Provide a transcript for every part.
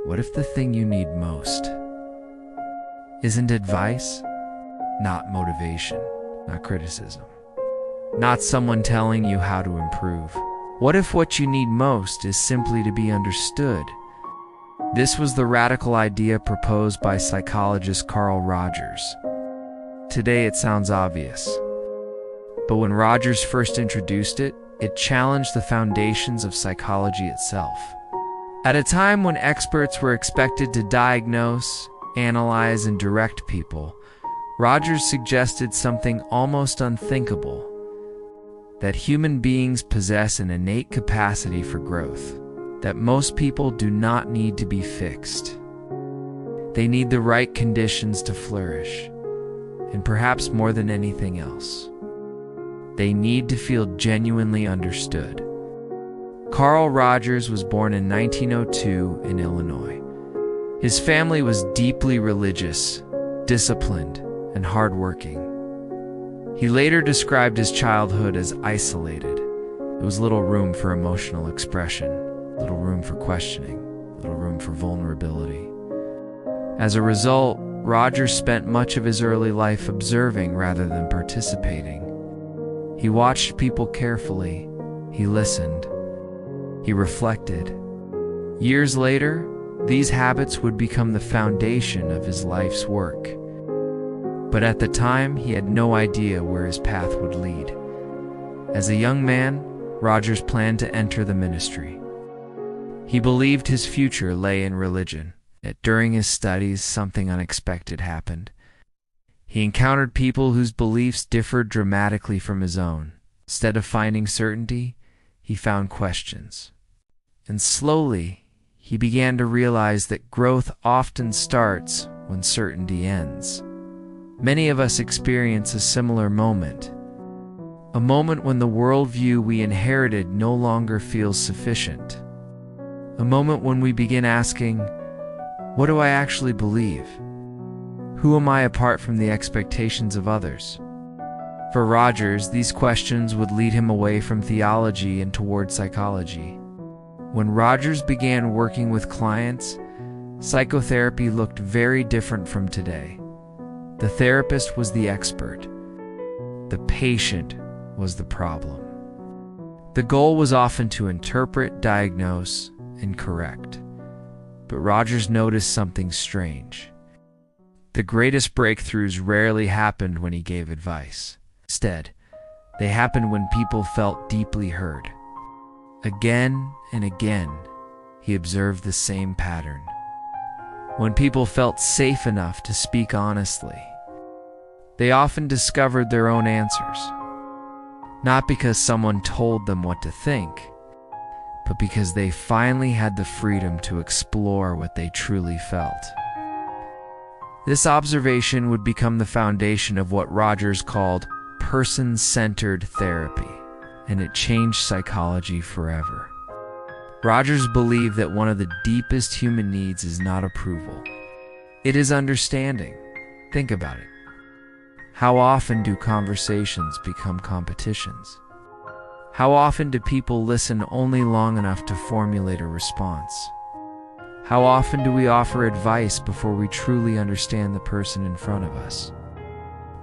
What if the thing you need most isn't advice, not motivation, not criticism, not someone telling you how to improve? What if what you need most is simply to be understood? This was the radical idea proposed by psychologist Carl Rogers. Today it sounds obvious, but when Rogers first introduced it, it challenged the foundations of psychology itself. At a time when experts were expected to diagnose, analyze, and direct people, Rogers suggested something almost unthinkable: that human beings possess an innate capacity for growth, that most people do not need to be fixed. They need the right conditions to flourish, and perhaps more than anything else, they need to feel genuinely understood. Carl Rogers was born in 1902 in Illinois. His family was deeply religious, disciplined, and hardworking. He later described his childhood as isolated. There was little room for emotional expression, little room for questioning, little room for vulnerability. As a result, Rogers spent much of his early life observing rather than participating. He watched people carefully, he listened, he reflected. Years later, these habits would become the foundation of his life's work. But at the time, he had no idea where his path would lead. As a young man, Rogers planned to enter the ministry. He believed his future lay in religion. Yet during his studies, something unexpected happened. He encountered people whose beliefs differed dramatically from his own. Instead of finding certainty, he found questions. And slowly, he began to realize that growth often starts when certainty ends. Many of us experience a similar moment. A moment when the worldview we inherited no longer feels sufficient. A moment when we begin asking, what do I actually believe? Who am I apart from the expectations of others? For Rogers, these questions would lead him away from theology and toward psychology. When Rogers began working with clients, psychotherapy looked very different from today. The therapist was the expert. The patient was the problem. The goal was often to interpret, diagnose, and correct. But Rogers noticed something strange. The greatest breakthroughs rarely happened when he gave advice. Instead, they happened when people felt deeply heard. Again and again, he observed the same pattern. When people felt safe enough to speak honestly, they often discovered their own answers. Not because someone told them what to think, but because they finally had the freedom to explore what they truly felt. This observation would become the foundation of what Rogers called person-centered therapy, and it changed psychology forever. Rogers believed that one of the deepest human needs is not approval. It is understanding. Think about it. How often do conversations become competitions? How often do people listen only long enough to formulate a response? How often do we offer advice before we truly understand the person in front of us?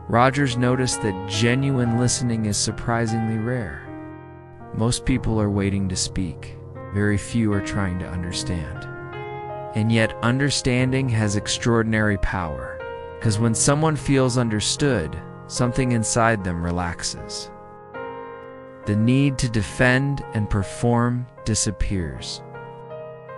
Rogers noticed that genuine listening is surprisingly rare. Most people are waiting to speak. Very few are trying to understand. And yet understanding has extraordinary power, because when someone feels understood, something inside them relaxes. The need to defend and perform disappears.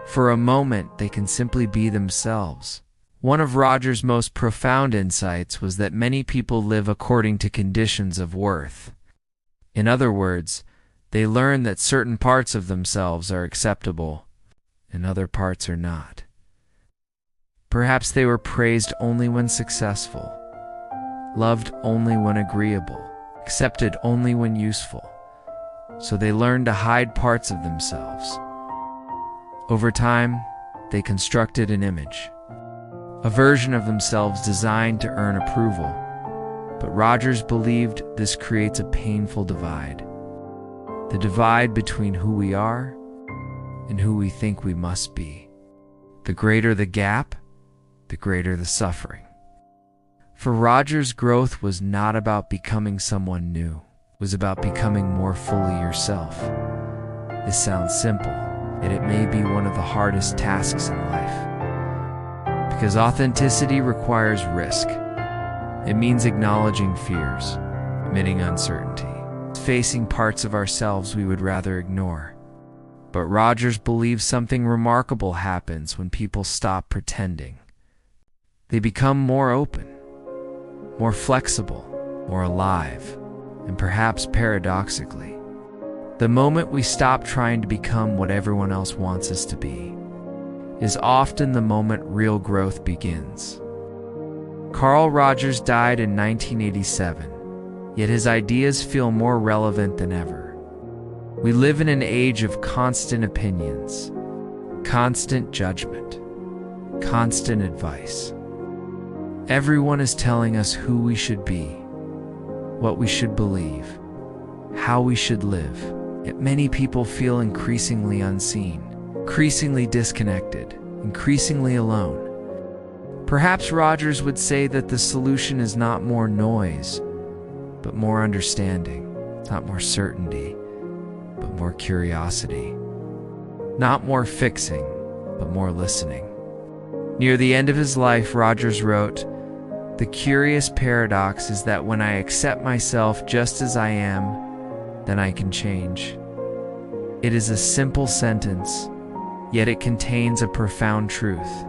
For a moment, they can simply be themselves. One of Rogers' most profound insights was that many people live according to conditions of worth. In other words, they learn that certain parts of themselves are acceptable and other parts are not. Perhaps they were praised only when successful, loved only when agreeable, accepted only when useful. So they learned to hide parts of themselves. Over time, they constructed an image, a version of themselves designed to earn approval. But Rogers believed this creates a painful divide. The divide between who we are and who we think we must be. The greater the gap, the greater the suffering. For Rogers, growth was not about becoming someone new. It was about becoming more fully yourself. This sounds simple, yet it may be one of the hardest tasks in life. Because authenticity requires risk. It means acknowledging fears, admitting uncertainty, facing parts of ourselves we would rather ignore. But Rogers believes something remarkable happens when people stop pretending. They become more open, more flexible, more alive, and perhaps paradoxically, the moment we stop trying to become what everyone else wants us to be is often the moment real growth begins. Carl Rogers died in 1987, yet his ideas feel more relevant than ever. We live in an age of constant opinions, constant judgment, constant advice. Everyone is telling us who we should be, what we should believe, how we should live. Yet many people feel increasingly unseen, increasingly disconnected, increasingly alone. Perhaps Rogers would say that the solution is not more noise, but more understanding, not more certainty, but more curiosity, not more fixing, but more listening. Near the end of his life, Rogers wrote, "The curious paradox is that when I accept myself just as I am, then I can change." It is a simple sentence, yet it contains a profound truth.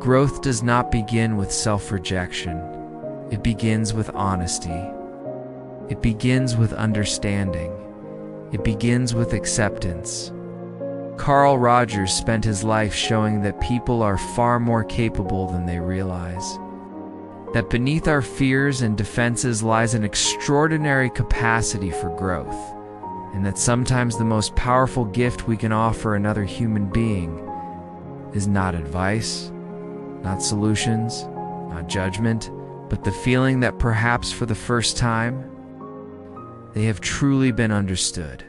Growth does not begin with self-rejection. It begins with honesty. It begins with understanding. It begins with acceptance. Carl Rogers spent his life showing that people are far more capable than they realize. That beneath our fears and defenses lies an extraordinary capacity for growth, and that sometimes the most powerful gift we can offer another human being is not advice, not solutions, not judgment, but the feeling that perhaps for the first time, they have truly been understood.